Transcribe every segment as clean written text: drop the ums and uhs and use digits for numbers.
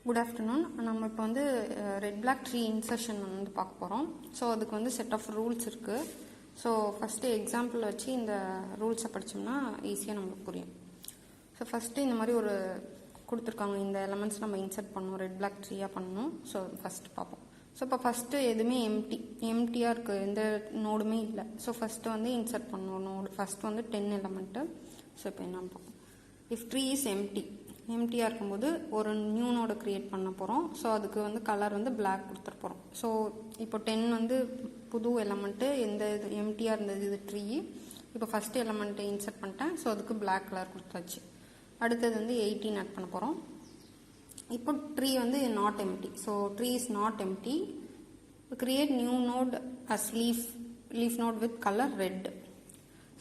Good afternoon. நம்ம இப்போ வந்து ரெட் பிளாக் ட்ரீ இன்சர்ஷன் வந்து பார்க்க போகிறோம். ஸோ அதுக்கு வந்து செட் ஆஃப் ரூல்ஸ் இருக்குது. ஸோ ஃபஸ்ட்டு எக்ஸாம்பிள் வச்சு இந்த ரூல்ஸை படித்தோம்னா ஈஸியாக நம்மளுக்கு புரியும். ஸோ ஃபஸ்ட்டு இந்த மாதிரி ஒரு கொடுத்துருக்காங்க, இந்த எலமெண்ட்ஸ் நம்ம இன்சர்ட் பண்ணணும், ரெட் பிளாக் ட்ரீயாக பண்ணணும். ஸோ ஃபஸ்ட்டு பார்ப்போம். ஸோ இப்போ ஃபஸ்ட்டு எதுவுமே எம்டியாக இருக்குது, எந்த நோடுமே இல்லை. ஸோ ஃபஸ்ட்டு வந்து இன்சர்ட் பண்ணணும் நோடு. ஃபஸ்ட்டு வந்து 10 எலமெண்ட்டு. ஸோ இப்போ என்ன பார்ப்போம். இஃப் ட்ரீ இஸ் எம்டியாக இருக்கும்போது ஒரு நியூ நோடை க்ரியேட் பண்ண போகிறோம். ஸோ அதுக்கு வந்து கலர் வந்து பிளாக் கொடுத்துட போகிறோம். ஸோ இப்போ 10 வந்து புது எலமெண்ட்டு, எந்த இது எம்டியாக இருந்தது இது ட்ரீ. இப்போ ஃபஸ்ட்டு எலமெண்ட்டை இன்சர்ட் பண்ணிட்டேன். ஸோ அதுக்கு பிளாக் கலர் கொடுத்தாச்சு. அடுத்தது வந்து 18 ஆட் பண்ண போகிறோம். இப்போ ட்ரீ வந்து not empty. So tree is not empty. Create new node as leaf node with colour red.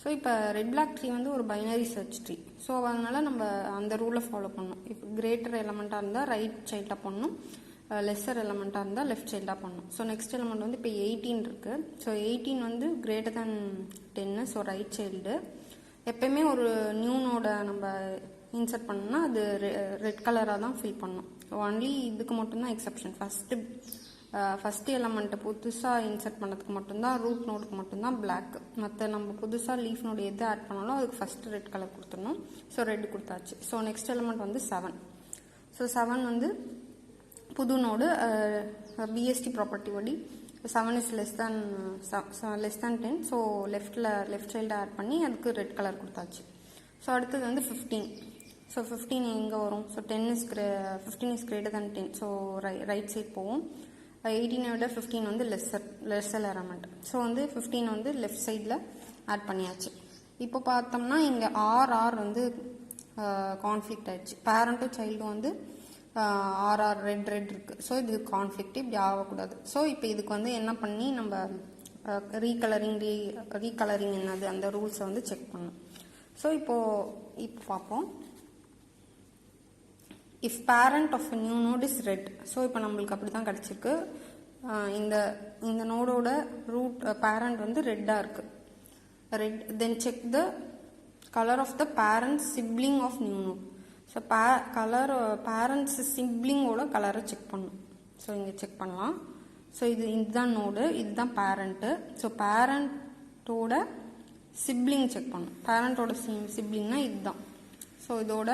So இப்போ ரெட் பிளாக் ட்ரீ வந்து ஒரு பைனரி சர்ச் ட்ரீ. ஸோ அதனால் நம்ம அந்த ரூலை ஃபாலோ பண்ணணும். இப்போ கிரேட்டர் எலமெண்ட்டாக இருந்தால் ரைட் சைல்டாக பண்ணணும், லெஸ்ஸர் எலமெண்ட்டாக இருந்தால் லெஃப்ட் சைல்டாக பண்ணணும். ஸோ நெக்ஸ்ட் எலமெண்ட் வந்து இப்போ 18 இருக்குது. ஸோ 18 வந்து greater than 10. So right child. எப்பயுமே ஒரு நியூ நோடை நம்ம இன்சர்ட் பண்ணோம்னா அது ரெட் கலராக தான் ஃபில் பண்ணணும். ஒன்லி இதுக்கு மட்டும்தான் எக்ஸப்ஷன். ஃபஸ்ட்டு எலமெண்ட்டை புதுசாக இன்சர்ட் பண்ணதுக்கு மட்டும்தான், ரூட் நோடுக்கு மட்டும்தான் பிளாக். மற்ற நம்ம புதுசாக லீஃப் நோடு எது ஆட் பண்ணாலும் அதுக்கு ஃபஸ்ட்டு ரெட் கலர் கொடுத்துடணும். ஸோ ரெட் கொடுத்தாச்சு. ஸோ நெக்ஸ்ட் எலமெண்ட் வந்து 7. ஸோ 7 வந்து புது நோடு. பிஎஸ்டி ப்ராப்பர்ட்டி படி 7 is less than 10. So left child add பண்ணி அதுக்கு ரெட் கலர் கொடுத்தாச்சு. ஸோ அடுத்தது வந்து 15. ஸோ 15 எங்கே வரும்? So 15 is greater than 10. So right side போவோம். 18 விட 15 வந்து லெஸ்ஸர் எலமெண்ட். ஸோ வந்து 15 வந்து லெஃப்ட் சைடில் ஆட் பண்ணியாச்சு. இப்போ பார்த்தோம்னா இங்கே ஆர் வந்து கான்ஃப்ளிக்ட் ஆயிடுச்சு. பேரண்ட்டும் சைல்டும் வந்து ரெட் இருக்குது. ஸோ இது கான்ஃப்ளிக்ட், இப்படி ஆகக்கூடாது. ஸோ இப்போ இதுக்கு வந்து என்ன பண்ணி நம்ம ரீகலரிங் என்னது அந்த ரூல்ஸை வந்து செக் பண்ணணும். ஸோ இப்போ பார்ப்போம். If parent of new node is red. So இப்போ நம்மளுக்கு அப்படி தான் கிடச்சிருக்கு. இந்த நோடோட ரூட் பேரண்ட் வந்து ரெட்டாக இருக்குது. Red. Then check the colour of the parent sibling of new node. So parents சிப்ளிங்கோட கலரை செக் பண்ணணும். ஸோ இங்கே செக் பண்ணலாம். ஸோ இதுதான் நோடு, இதுதான் பேரண்ட்டு. ஸோ பேரண்ட்டோட சிப்ளிங் செக் பண்ணணும். பேரண்ட்டோட சிப்ளிங்னா இதுதான். ஸோ இதோட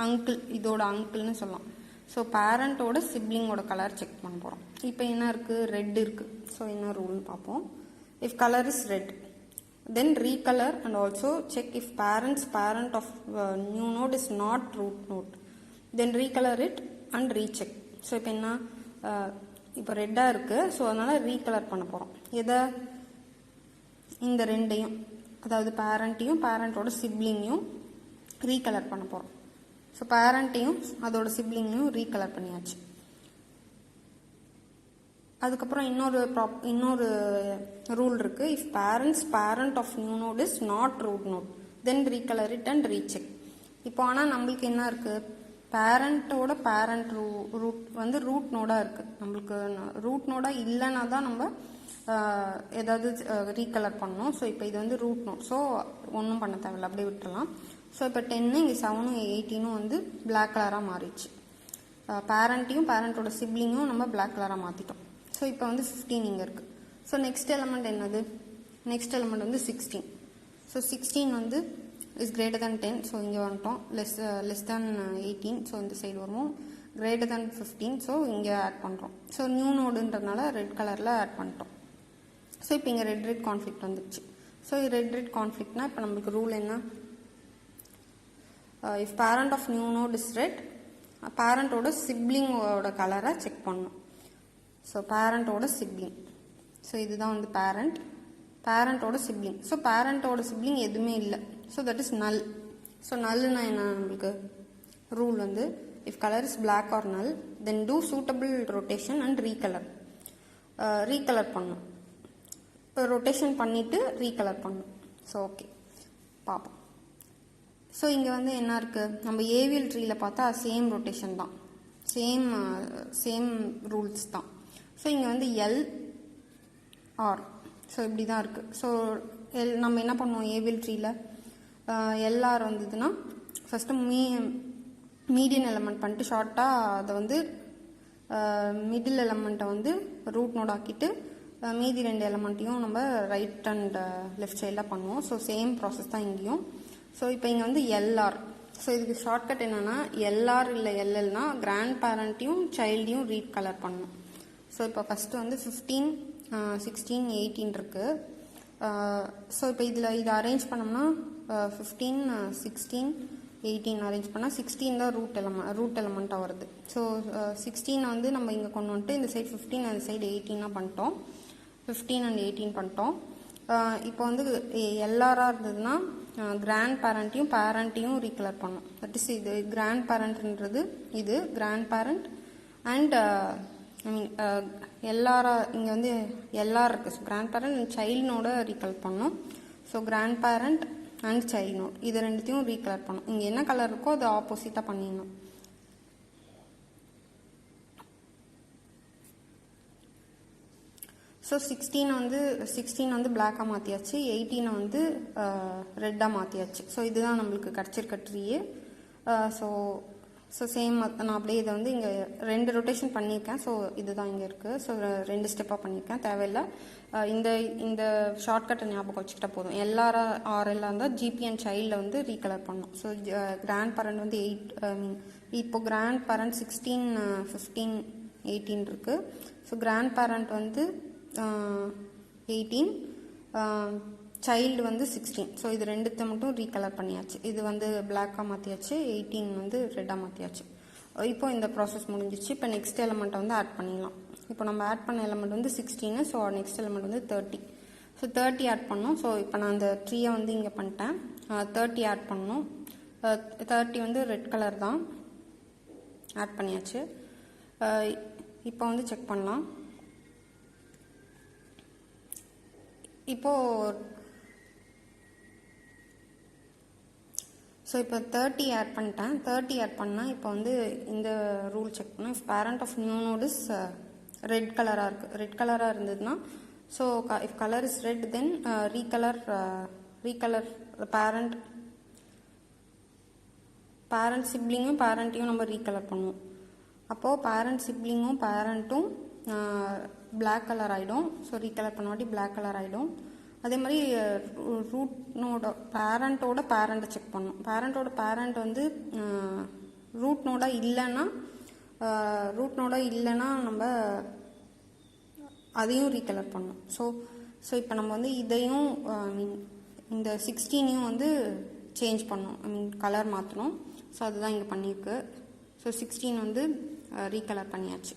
அங்கிள்னு சொல்லலாம். ஸோ பேரண்ட்டோட சிப்ளிங்கோட கலர் செக் பண்ண போகிறோம். இப்போ என்ன இருக்குது? ரெட் இருக்குது. ஸோ என்ன ரூல்னு பார்ப்போம். If colour is red, then recolour and also check if parent of new node is not root node, then recolour it and recheck. So இப்போ என்ன, இப்போ ரெட்டாக இருக்குது. ஸோ அதனால் ரீகலர் பண்ண போகிறோம். எதை? இந்த ரெண்டையும், அதாவது பேரண்ட்டையும் பேரண்ட்டோட சிப்ளிங்கையும் ரீகலர் பண்ண போகிறோம். ஸோ பேரண்ட்டையும் அதோட சிப்ளிங்கையும் ரீகலர் பண்ணியாச்சு. அதுக்கப்புறம் இன்னொரு ரூல் இருக்குது. If parent of new node is not root node, then recolour it and recheck. இப்போ ஆனால் நம்மளுக்கு என்ன இருக்குது? பேரண்ட்டோட பேரண்ட் ரூட் வந்து ரூட் நோடாக இருக்குது. நம்மளுக்கு ரூட் நோடாக இல்லைன்னா தான் நம்ம ஏதாவது ரீகலர் பண்ணணும். ஸோ இப்போ இது வந்து ரூட் நோட். ஸோ ஒன்றும் பண்ண தேவையில்லை, அப்படியே விட்டுடலாம். ஸோ இப்போ 10 இங்கே 7 18 வந்து பிளாக் கலராக மாறிடுச்சு. பேரண்ட்டையும் பேரண்ட்டோட சிப்ளிங்கும் நம்ம பிளாக் கலராக மாற்றிட்டோம். ஸோ இப்போ வந்து 15 இங்கே இருக்குது. ஸோ நெக்ஸ்ட் எலமெண்ட் என்னது? நெக்ஸ்ட் எலமெண்ட் வந்து 16. ஸோ 16 வந்து இஸ் கிரேட்டர் தேன் 10. ஸோ இங்கே வந்துட்டோம். Less than 18. ஸோ இந்த சைடு வருவோம். Greater than 15. ஸோ இங்கே ஆட் பண்ணுறோம். ஸோ நியூ நோடுன்றதுனால ரெட் கலரில் ஆட் பண்ணிட்டோம். ஸோ இப்போ இங்கே ரெட் கான்ஃப்ளிக்ட் வந்துடுச்சு. ஸோ ரெட் கான்ஃப்ளிக்ட்னா இப்போ நம்மளுக்கு ரூல் என்ன? If parent of new node is red, பேரண்ட்டோட சிப்ளிங்கோட கலரை செக் பண்ணணும். ஸோ பேரண்ட்டோட சிப்ளிங். ஸோ இதுதான் வந்து பேரண்ட்டோட சிப்ளிங். ஸோ பேரண்ட்டோட சிப்ளிங் எதுவுமே இல்லை. So that is null. So நல்னா என்ன நம்மளுக்கு ரூல் வந்து, if colour is black or null, then do suitable rotation and recolour பண்ணணும். ரொட்டேஷன் பண்ணிவிட்டு ரீகலர் பண்ணணும். ஸோ ஓகே, பார்ப்போம். ஸோ இங்கே வந்து என்ன இருக்குது? நம்ம ஏவியல் ட்ரீயில் பார்த்தா சேம் ரொட்டேஷன் தான், சேம் ரூல்ஸ் தான். ஸோ இங்கே வந்து LR. ஸோ இப்படி தான் இருக்குது. ஸோ நம்ம என்ன பண்ணுவோம் ஏவியல் ட்ரீயில்? LR வந்ததுன்னா ஃபஸ்ட்டு மீடியன் எலமெண்ட் பண்ணிட்டு ஷார்ட்டாக அதை வந்து மிடில் எலமெண்ட்டை வந்து ரூட் நோட் ஆக்கிட்டு மீதி 2 எலமெண்ட்டையும் நம்ம ரைட் அண்ட் லெஃப்ட் சைடில் பண்ணுவோம். ஸோ சேம் ப்ராசஸ் தான் இங்கேயும். ஸோ இப்போ இங்கே வந்து எல்ஆர். ஸோ இதுக்கு ஷார்ட்கட் என்னென்னா எல்ஆர் இல்லை எல்எல்னா கிராண்ட் பேரண்ட்டையும் சைல்டையும் ரீட் கலர் பண்ணணும். ஸோ இப்போ ஃபஸ்ட்டு வந்து 15, 16, 18 இருக்குது. ஸோ இப்போ இதை அரேஞ்ச் பண்ணோம்னா 15, 16, 18 அரேஞ்ச் பண்ணால் 16 தான் ரூட் எலமெண்ட்டாக வருது. ஸோ 16 வந்து நம்ம இங்கே கொண்டு வந்துட்டு இந்த சைடு 15 அந்த சைடு 18 பண்ணிட்டோம். 15 and 18 பண்ணிட்டோம். இப்போ வந்து எல்ஆராக இருந்ததுன்னா கிராண்ட் பேரண்ட்டையும் ரீகலர் பண்ணோம். தட் இஸ் இது கிராண்ட் பேரண்ட்ன்றது இது grandparent and I mean எல்ஆரா இங்கே வந்து எல்ஆர் இருக்குது. So grandparent and child recolour பண்ணோம். So grandparent and child node இது ரெண்டுத்தையும் ரீகலர் பண்ணோம். இங்கே என்ன கலர் இருக்கோ அது ஆப்போசிட்டாக பண்ணிடணும். ஸோ 16 வந்து பிளாக்காக மாற்றியாச்சு, 18 வந்து ரெட்டாக மாற்றியாச்சு. ஸோ இதுதான் நம்மளுக்கு கிடச்சிருக்க ட்ரீயே. ஸோ சேம் நான் அப்படியே இதை வந்து இங்கே 2 ரொட்டேஷன் பண்ணியிருக்கேன். ஸோ இதுதான் இங்கே இருக்குது. ஸோ 2 ஸ்டெப்பாக பண்ணியிருக்கேன், தேவையில்லை. இந்த ஷார்ட்கட்டை ஞாபகம் வச்சுக்கிட்டா போதும். ஆர்எல்லாக இருந்தால் ஜிபி அண்ட் சைல்டில் வந்து ரீகலர் பண்ணணும். ஸோ கிராண்ட் பேரண்ட் வந்து 8 இப்போ கிராண்ட் பேரண்ட் 16, 15, 18 இருக்குது. ஸோ கிராண்ட் பேரண்ட் வந்து 18, சைல்டு வந்து 16. ஸோ இது ரெண்டுத்தை மட்டும் ரீகலர் பண்ணியாச்சு. இது வந்து பிளாக்காக மாற்றியாச்சு, 18 வந்து ரெட்டாக மாற்றியாச்சு. இப்போ இந்த ப்ராசஸ் முடிஞ்சிச்சு. இப்போ நெக்ஸ்ட் எலமெண்ட்டை வந்து ஆட் பண்ணிடலாம். இப்போ நம்ம ஆட் பண்ண எலமெண்ட் வந்து 16. ஸோ நெக்ஸ்ட் எலமெண்ட் வந்து 30. ஸோ 30 ஆட் பண்ணோம். ஸோ இப்போ நான் அந்த ட்ரீயை வந்து இங்கே பண்ணிட்டேன். 30 ஆட் பண்ணோம். 30 வந்து ரெட் கலர் தான், ஆட் பண்ணியாச்சு. இப்போ வந்து செக் பண்ணலாம். இப்போது ஸோ இப்போ 30 ஆட் பண்ணிட்டேன். 30 ஆட் பண்ணால் இப்போ வந்து இந்த ரூல் செக் பண்ணால் if parent of new node is red கலராக இருக்குது. ரெட் கலராக இருந்ததுன்னா so if colour is red then recolour parent சிப்ளிங்கும் பேரண்ட்டையும் நம்ம ரீகலர் பண்ணுவோம். அப்போது பேரண்ட் சிப்ளிங்கும் பேரண்ட்டும் பிளாக் கலர் ஆகிடும். ஸோ ரீகலர் பண்ண வாட்டி பிளாக் கலர் ஆகிடும். அதே மாதிரி பேரண்ட்டோட பேரண்ட்டை செக் பண்ணணும். பேரண்ட்டோட பேரண்ட் வந்து ரூட் நோடாக இல்லைன்னா நம்ம அதையும் ரீகலர் பண்ணணும். ஸோ இப்போ நம்ம வந்து இதையும் இந்த 16ஐயும் வந்து சேஞ்ச் பண்ணணும், கலர் மாற்றணும். ஸோ அதுதான் இங்கே பண்ணியிருக்கு. ஸோ 16 வந்து ரீகலர் பண்ணியாச்சு.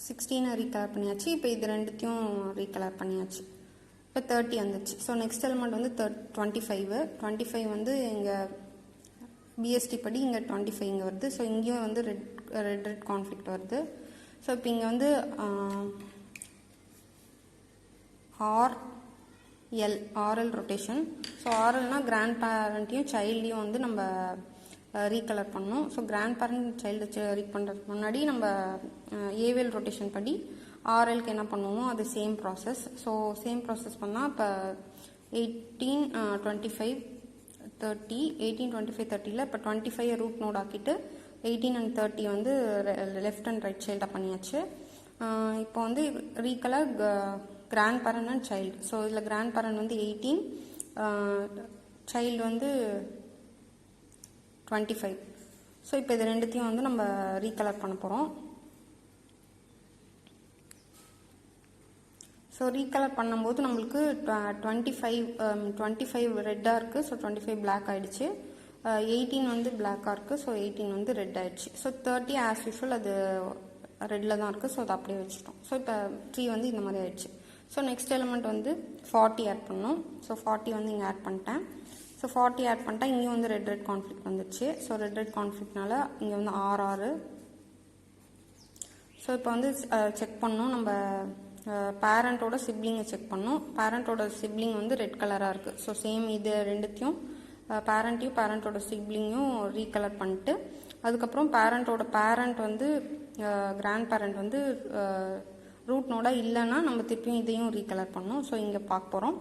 16 ரீகலர் பண்ணியாச்சு. இப்போ இது ரெண்டுத்தையும் ரீகலர் பண்ணியாச்சு. இப்போ 30 வந்துச்சு. ஸோ நெக்ஸ்ட் எலிமெண்ட் வந்து 25 வந்து இங்கே பிஎஸ்டி படி இங்கே 25 இங்கே வருது. ஸோ இங்கேயும் வந்து ரெட் கான்ஃப்ளிக்ட் வருது. ஸோ இப்போ இங்கே வந்து ஆர்எல் ரொட்டேஷன். ஸோ ஆர்எல்னால் கிராண்ட் பேரண்ட்டையும் சைல்டையும் வந்து நம்ம ரீகலர் பண்ணணும். ஸோ கிராண்ட் பேரண்ட் சைல்டு ரீட் பண்ணுறதுக்கு முன்னாடி நம்ம ஏவிஎல் ரொட்டேஷன் படி ஆர்எல்க்கு என்ன பண்ணுவோமோ அது same process. So same process பண்ணால் இப்போ 18, 25, 30 18, 25, 30ல் இப்போ 25 ரூட் நோட் ஆக்கிட்டு 18 and 30 வந்து லெஃப்ட் அண்ட் ரைட் சைல்டாக பண்ணியாச்சு. இப்போ வந்து recolour grandparent and child. So இதில் கிராண்ட் பேரண்ட் வந்து 18, சைல்டு வந்து 25. ஸோ இப்போ இது ரெண்டுத்தையும் வந்து நம்ம ரீகலர் பண்ண போகிறோம். ஸோ ரீகலர் பண்ணும்போது நம்மளுக்கு 25 ரெட்டாக இருக்குது. ஸோ 25 பிளாக் ஆகிடுச்சு. 18 வந்து பிளாக்காக இருக்குது. ஸோ 18 வந்து ரெட் ஆகிடுச்சு. ஸோ 30 ஆஸ் யூஷுவல் அது ரெட்டில் தான் இருக்குது. ஸோ அதை அப்படியே வச்சுட்டோம். ஸோ இப்போ 3 வந்து இந்த மாதிரி ஆகிடுச்சு. ஸோ நெக்ஸ்ட் எலிமெண்ட் வந்து 40 ஆட் பண்ணோம். ஸோ 40 வந்து இங்கே ஆட் பண்ணிட்டேன். ஸோ 40 ஆட் பண்ணிட்டா இங்கேயும் வந்து ரெட் கான்ஃப்ளிக்ட் வந்துச்சு. ஸோ ரெட் கான்ஃப்ளிக்ட்னால இங்கே வந்து ஆர். ஸோ இப்போ வந்து செக் பண்ணோம், நம்ம பேரண்ட்டோட சிப்ளிங்கை செக் பண்ணோம். பேரண்ட்டோட சிப்ளிங் வந்து ரெட் கலராக இருக்குது. ஸோ சேம் இது ரெண்டுத்தையும் பேரண்ட்டோட சிப்ளிங்கையும் ரீகலர் பண்ணிட்டு அதுக்கப்புறம் பேரண்ட்டோட பேரண்ட் வந்து கிராண்ட் பேரண்ட் வந்து ரூட் நோடாக இல்லைன்னா நம்ம திருப்பியும் இதையும் ரீகலர் பண்ணோம். ஸோ இங்கே பார்க்க போகிறோம்.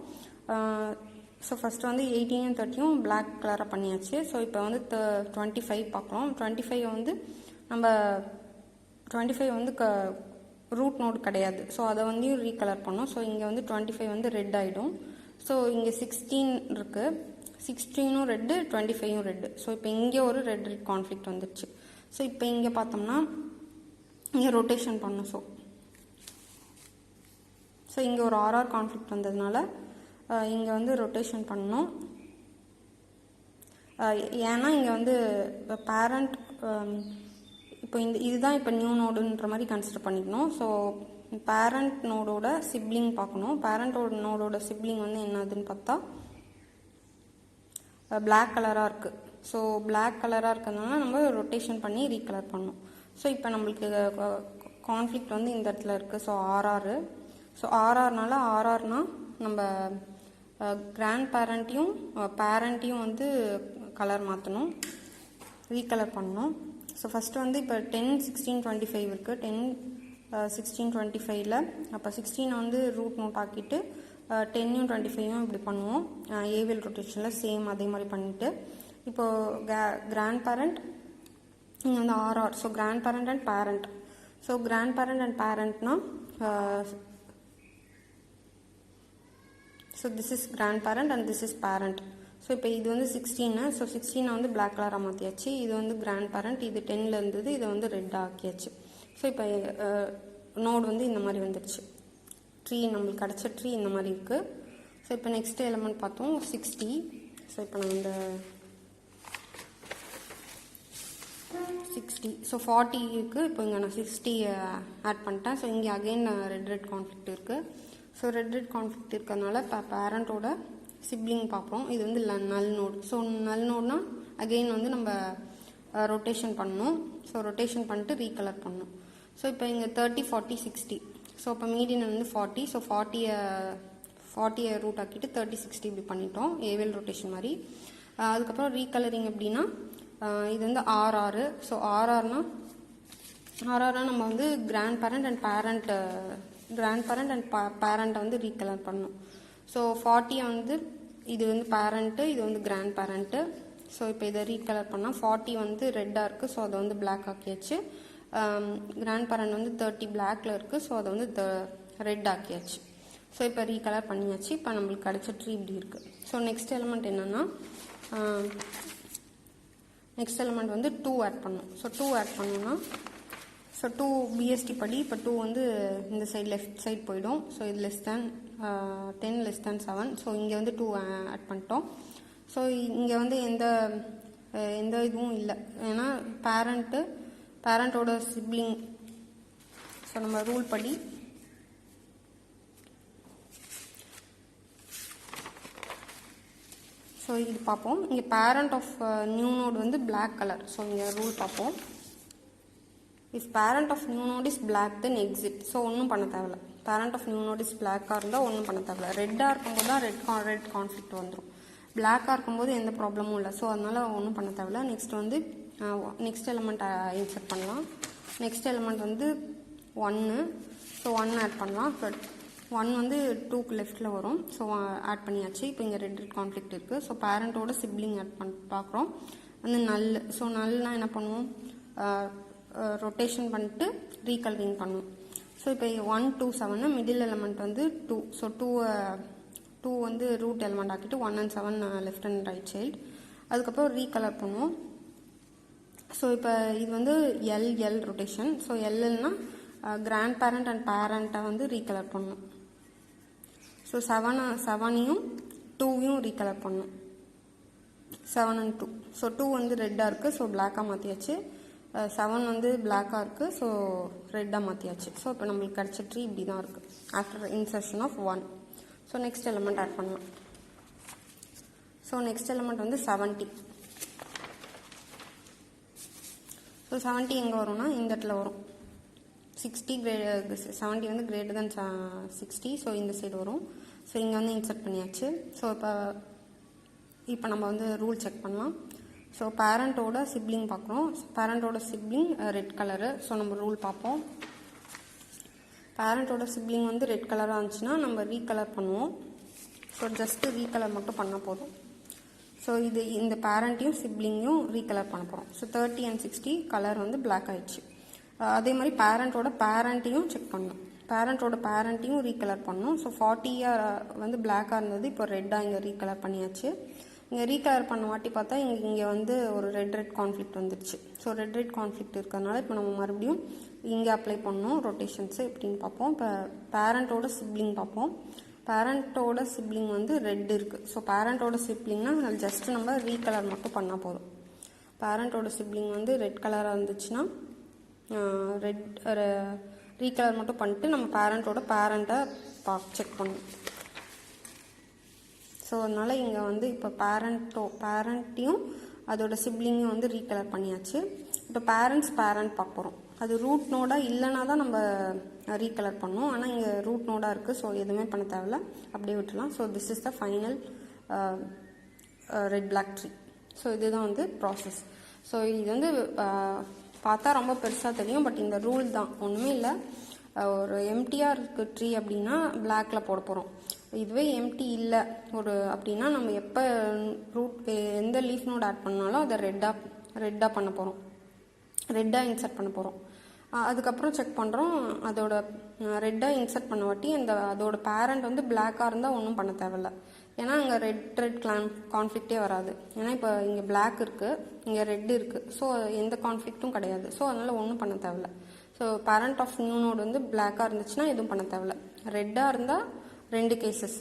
ஸோ ஃபஸ்ட்டு வந்து 18 30 பிளாக் கலராக பண்ணியாச்சு. ஸோ இப்போ வந்து 25 பார்க்குறோம். 25 வந்து நம்ம 25 வந்து ரூட் நோடு கிடையாது. ஸோ அதை வந்து ரீகலர் பண்ணோம். ஸோ இங்கே வந்து 25 வந்து ரெட் ஆகிடும். ஸோ இங்கே 16 இருக்குது. 16ம் ரெட்டு, 25ம் ரெட்டு. ஸோ இப்போ இங்கே ஒரு ரெட் கான்ஃப்ளிக்ட் வந்துடுச்சு. ஸோ இப்போ இங்கே பார்த்தோம்னா இங்கே ரொட்டேஷன் பண்ணணும். ஸோ இங்கே ஒரு ஆர்ஆர் கான்ஃப்ளிக்ட் வந்ததுனால இங்கே வந்து ரொட்டேஷன் பண்ணணும். ஏன்னா இங்கே வந்து பேரண்ட் இப்போ இதுதான் இப்போ நியூ நோடுன்ற மாதிரி கன்சிடர் பண்ணிக்கணும். ஸோ பேரண்ட் நோடோட சிப்ளிங் பார்க்கணும். பேரண்ட் நோடோட சிப்ளிங் வந்து என்னதுன்னு பார்த்தா பிளாக் கலராக இருக்குது. ஸோ பிளாக் கலராக இருக்கிறதுனால நம்ம ரொட்டேஷன் பண்ணி ரீகலர் பண்ணணும். ஸோ இப்போ நம்மளுக்கு கான்ஃப்ளிக்ட் வந்து இந்த இடத்துல இருக்குது. So RR. ஸோ ஆர்ஆர்னால ஆர்ஆர்னா நம்ம கிராண்ட் பேரண்ட்டையும் வந்து கலர் மாற்றணும், ரீகலர் பண்ணணும். ஸோ ஃபஸ்ட்டு வந்து இப்போ 10 16 25 இருக்குது. 10 16 25ல் அப்போ 16 வந்து ரூட் நோட் ஆக்கிட்டு 10யும் 25யும் இப்படி பண்ணுவோம். ஏவிஎல் ரொட்டேஷனில் சேம் அதே மாதிரி பண்ணிவிட்டு இப்போது கிராண்ட் பேரண்ட் இங்கே வந்து RR. So grandparent and parent. So grandparent and பேரண்ட்னா so this is grandparent and this is parent. So இப்போ இது வந்து 16. ஸோ 16 வந்து பிளாக் கலராக மாற்றியாச்சு. இது வந்து கிராண்ட் பேரண்ட், இது 10ல் இருந்தது, இதை வந்து ரெட்டாக ஆக்கியாச்சு. ஸோ இப்போ நோடு வந்து இந்த மாதிரி வந்துடுச்சு. ட்ரீ நம்மளுக்கு கிடச்ச ட்ரீ இந்த மாதிரி இருக்குது. ஸோ இப்போ நெக்ஸ்ட் எலமெண்ட் பார்த்தோம் 60. ஸோ இப்போ நான் இந்த 60 ஸோ 40 இருக்குது. இப்போ இங்கே நான் 60 ஆட் பண்ணிட்டேன். ஸோ இங்கே அகெயின் ரெட் கான்ஃப்ளிக்ட் இருக்குது. ஸோ ரெட் கான்ஃப்ளிக்ட் இருக்கிறதுனால இப்போ பேரண்ட்டோட சிப்ளிங் பார்ப்போம். இது வந்து நல் நோடு. ஸோ நல் நோடுனா அகெயின் வந்து நம்ம ரொட்டேஷன் பண்ணணும். ஸோ ரொட்டேஷன் பண்ணிட்டு ரீகலர் பண்ணணும். ஸோ இப்போ இங்கே 30 40 60. ஸோ இப்போ மீடியன் வந்து 40. ஸோ 40 ரூட் ஆக்கிட்டு 30 60 இப்படி பண்ணிட்டோம், ஏவிஎல் ரொட்டேஷன் மாதிரி. அதுக்கப்புறம் ரீகலரிங் எப்படின்னா இது வந்து ஆர்ஆர். ஸோ ஆர்ஆர்னா நம்ம வந்து கிராண்ட் பேரண்ட் அண்ட் பேரண்ட்டை வந்து ரீகலர் பண்ணணும். ஸோ 40 வந்து இது வந்து பேரண்ட்டு, இது வந்து கிராண்ட் பேரண்ட்டு. ஸோ இப்போ இதை ரீகலர் பண்ணால் 40 வந்து ரெட்டாக இருக்குது. ஸோ அதை வந்து பிளாக் ஆக்கியாச்சு. கிராண்ட் பேரண்ட் வந்து 30 பிளாக்ல இருக்குது. ஸோ அதை வந்து ரெட் ஆக்கியாச்சு. ஸோ இப்போ ரீகலர் பண்ணியாச்சு. இப்போ நம்மளுக்கு கிடைச்ச ட்ரீ இப்படி இருக்குது. ஸோ நெக்ஸ்ட் எலமெண்ட் என்னென்னா நெக்ஸ்ட் எலமெண்ட் வந்து 2 ஆட் பண்ணணும். ஸோ 2 ஆட் பண்ணோன்னா ஸோ 2 பிஎஸ்டி படி இப்போ 2 வந்து இந்த சைடு லெஃப்ட் சைடு போயிடும். ஸோ இது (10 < 7). ஸோ இங்கே வந்து 2 ஆட் பண்ணிட்டோம். ஸோ இங்கே வந்து எந்த இதுவும் இல்லை, ஏன்னா பேரண்ட்டோட சிப்ளிங். ஸோ நம்ம ரூல் படி ஸோ இது பார்ப்போம். இங்கே பேரண்ட் ஆஃப் நியூ நோட் வந்து பிளாக் கலர். ஸோ இங்கே ரூல் பார்ப்போம். If parent of new node is black then exit. So ஒன்றும் பண்ண தேவையில்ல. Parent of new node is பிளாக்காக இருந்தால் ஒன்றும் பண்ண தேவையில்ல. ரெட்டாக இருக்கும்போது தான் ரெட் கான்ஃப்ளிக்ட் வந்துடும். பிளாக்காக இருக்கும்போது எந்த ப்ராப்ளமும் இல்லை. ஸோ அதனால் ஒன்றும் பண்ண தேவையில்ல. நெக்ஸ்ட் வந்து நெக்ஸ்ட் எலமெண்ட் இன்சர்ட் பண்ணலாம். நெக்ஸ்ட் எலமெண்ட் வந்து 1. ஸோ 1 ஆட் பண்ணலாம். ஸோ 1 வந்து 2க்கு லெஃப்ட்டில் வரும். ஸோ ஆட் பண்ணியாச்சு. இப்போ இங்கே ரெட் கான்ஃப்ளிக்ட் இருக்குது. ஸோ பேரண்ட்டோட சிப்ளிங் ஆட் பார்க்குறோம் வந்து நல். ஸோ நல்னால் என்ன பண்ணுவோம், ரொட்டேஷன் பண்ணிட்டு ரீகலரிங் பண்ணுவோம். ஸோ இப்போ 1 2 7 மிடில் எலமெண்ட் வந்து 2. ஸோ 2 வந்து ரூட் எலமெண்ட் ஆக்கிட்டு 1 and 7 left and right child. அதுக்கப்புறம் ரீகலர் பண்ணுவோம். ஸோ இப்போ இது வந்து எல் ரொட்டேஷன். ஸோ எல்னா கிராண்ட் பேரண்ட் அண்ட் பேரண்ட்டை வந்து ரீகலர் பண்ணணும். ஸோ 7யும் 2யும் ரீகலர் பண்ணணும். 7 and 2. ஸோ 2 வந்து ரெட்டாக இருக்குது. ஸோ பிளாக்காக மாற்றியாச்சு. 7 வந்து பிளாக்காக இருக்குது. ஸோ ரெட்டாக மாற்றியாச்சு. ஸோ இப்போ நம்மளுக்கு கிடச்ச ட்ரீ இப்படி தான் இருக்குது after insertion of 1. So next element add பண்ணலாம். ஸோ நெக்ஸ்ட் எலமெண்ட் வந்து 70. ஸோ 70 எங்கே வரும்னா இந்த இடத்துல வரும். 70 வந்து கிரேட்டர் தென் 60. ஸோ இந்த சைடு வரும். ஸோ இங்கே வந்து இன்சர்ட் பண்ணியாச்சு. ஸோ இப்போ நம்ம வந்து ரூல் செக் பண்ணலாம். ஸோ பேரண்ட்டோட சிப்ளிங் பார்க்குறோம். பேரண்ட்டோட சிப்ளிங் ரெட் கலரு. ஸோ நம்ம ரூல் பார்ப்போம். பேரண்ட்டோட சிப்ளிங் வந்து ரெட் கலராக இருந்துச்சுன்னா நம்ம ரீகலர் பண்ணுவோம். ஸோ ஜஸ்ட்டு ரீகலர் மட்டும் பண்ணால் போதும். ஸோ இது இந்த பேரண்ட்டையும் சிப்ளிங்கையும் ரீகலர் பண்ண போகிறோம். ஸோ 30 and 60 கலர் வந்து பிளாக் ஆயிடுச்சு. அதே மாதிரி பேரண்ட்டோட பேரண்ட்டையும் செக் பண்ணணும். பேரண்ட்டோட பேரண்ட்டையும் ரீகலர் பண்ணணும். ஸோ 40 வந்து பிளாக்காக இருந்தது, இப்போ ரெட்டாக இங்கே ரீகலர் பண்ணியாச்சு. இங்கே ரீகலர் பண்ண வாட்டி பார்த்தா இங்கே வந்து ஒரு ரெட் கான்ஃப்ளிக்ட் வந்துடுச்சு. ஸோ ரெட் கான்ஃப்ளிக்ட் இருக்கிறதுனால இப்போ நம்ம மறுபடியும் இங்கே அப்ளை பண்ணணும் ரொட்டேஷன்ஸு எப்படின்னு பார்ப்போம். இப்போ பேரண்ட்டோட சிப்ளிங் பார்ப்போம். பேரண்ட்டோட சிப்ளிங் வந்து ரெட் இருக்குது. ஸோ பேரண்ட்டோட சிப்ளிங்னா ஜஸ்ட்டு நம்ம ரீகலர் மட்டும் பண்ணால் போதும். பேரண்ட்டோட சிப்ளிங் வந்து ரெட் கலராக இருந்துச்சுன்னா ரீகலர் மட்டும் பண்ணிட்டு நம்ம பேரண்ட்டோட பேரண்ட்டை செக் பண்ணணும். ஸோ அதனால் இங்கே வந்து இப்போ பேரண்ட்டையும் அதோட சிப்ளிங்கையும் வந்து ரீகலர் பண்ணியாச்சு. இப்போ பேரண்ட் பார்க்க போகிறோம். அது ரூட் நோடாக இல்லைனா தான் நம்ம ரீகலர் பண்ணோம். ஆனால் இங்கே ரூட் நோடாக இருக்குது. ஸோ எதுவுமே பண்ண தேவையில்ல, அப்படியே விட்டுலாம். So this is the final red black tree. So இதுதான் வந்து ப்ராசஸ். ஸோ இது வந்து பார்த்தா ரொம்ப பெருசாக தெரியும், பட் இந்த ரூல் தான், ஒன்றுமே இல்லை. ஒரு எம்டிஆர் இருக்குது ட்ரீ அப்படின்னா பிளாக்ல போட போகிறோம். இதுவே எம்டி இல்லை அப்படின்னா நம்ம எப்போ எந்த லீஃப் நோட் ஆட் பண்ணாலும் அதை ரெட்டாக பண்ண போகிறோம், ரெட்டாக இன்சர்ட் பண்ண போகிறோம். அதுக்கப்புறம் செக் பண்ணுறோம். அதோட ரெட்டாக இன்சர்ட் பண்ண வாட்டி அதோட பேரண்ட் வந்து பிளாக்காக இருந்தால் ஒன்றும் பண்ண தேவையில்ல. ஏன்னா அங்கே ரெட் கான்ஃப்ளிக்டே வராது. ஏன்னா இப்போ இங்கே பிளாக் இருக்குது, இங்கே ரெட் இருக்குது. ஸோ எந்த கான்ஃப்ளிக்ட்டும் கிடையாது. ஸோ அதனால் ஒன்றும் பண்ண தேவையில்ல. So parent of new node வந்து பிளாக்காக இருந்துச்சுன்னா எதுவும் பண்ண தேவையில்ல. ரெட்டாக இருந்தால் 2 கேசஸ்.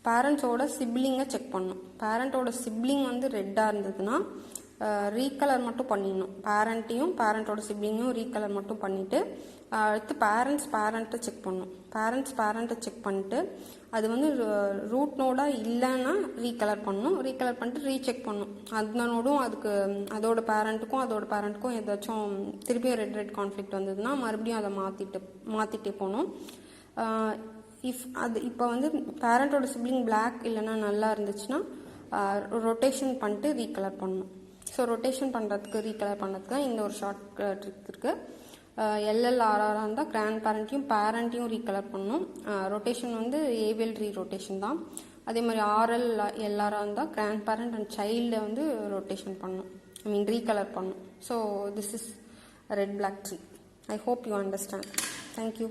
பேரண்ட்ஸோட சிப்ளிங்கை செக் பண்ணணும். பேரண்ட்டோட சிப்ளிங் வந்து ரெட்டாக இருந்ததுன்னா ரீகலர் மட்டும் பண்ணிடணும். பேரண்ட்டையும் பேரண்ட்டோட சிப்ளிங்கையும் ரீகலர் மட்டும் பண்ணிவிட்டு அடுத்து பேரண்ட்டை செக் பண்ணணும். பேரண்ட்டை செக் பண்ணிட்டு அது வந்து ரூட் நோடாக இல்லைன்னா ரீகலர் பண்ணணும். ரீகலர் பண்ணிட்டு ரீசெக் பண்ணணும். அந்த நோடும் அதோட பேரண்ட்டுக்கும் ஏதாச்சும் திருப்பியும் ரெட் கான்ஃப்ளிக்ட் வந்ததுன்னா மறுபடியும் அதை மாற்றிட்டே போகணும். இப்போ வந்து பேரண்ட்டோட சிப்ளிங் பிளாக் இல்லைன்னா நல்லா இருந்துச்சுன்னா ரொட்டேஷன் பண்ணிட்டு ரீகலர் பண்ணணும். ஸோ ரொட்டேஷன் பண்ணுறதுக்கு ரீகலர் பண்ணுறதுக்கு தான் இந்த ஒரு ஷார்ட் ட்ரிக் இருக்குது. எல்எல்ஆர்ஆராக இருந்தால் கிராண்ட் பேரண்ட்டையும் ரீகலர் பண்ணணும். ரொட்டேஷன் வந்து ஏவிஎல் ரொட்டேஷன் தான். அதே மாதிரி எல்ஆராக இருந்தால் கிராண்ட் பேரண்ட் அண்ட் சைல்டை வந்து ரொட்டேஷன் பண்ணணும், ரீகலர் பண்ணணும். So this is red black tree. I hope you understand. Thank you.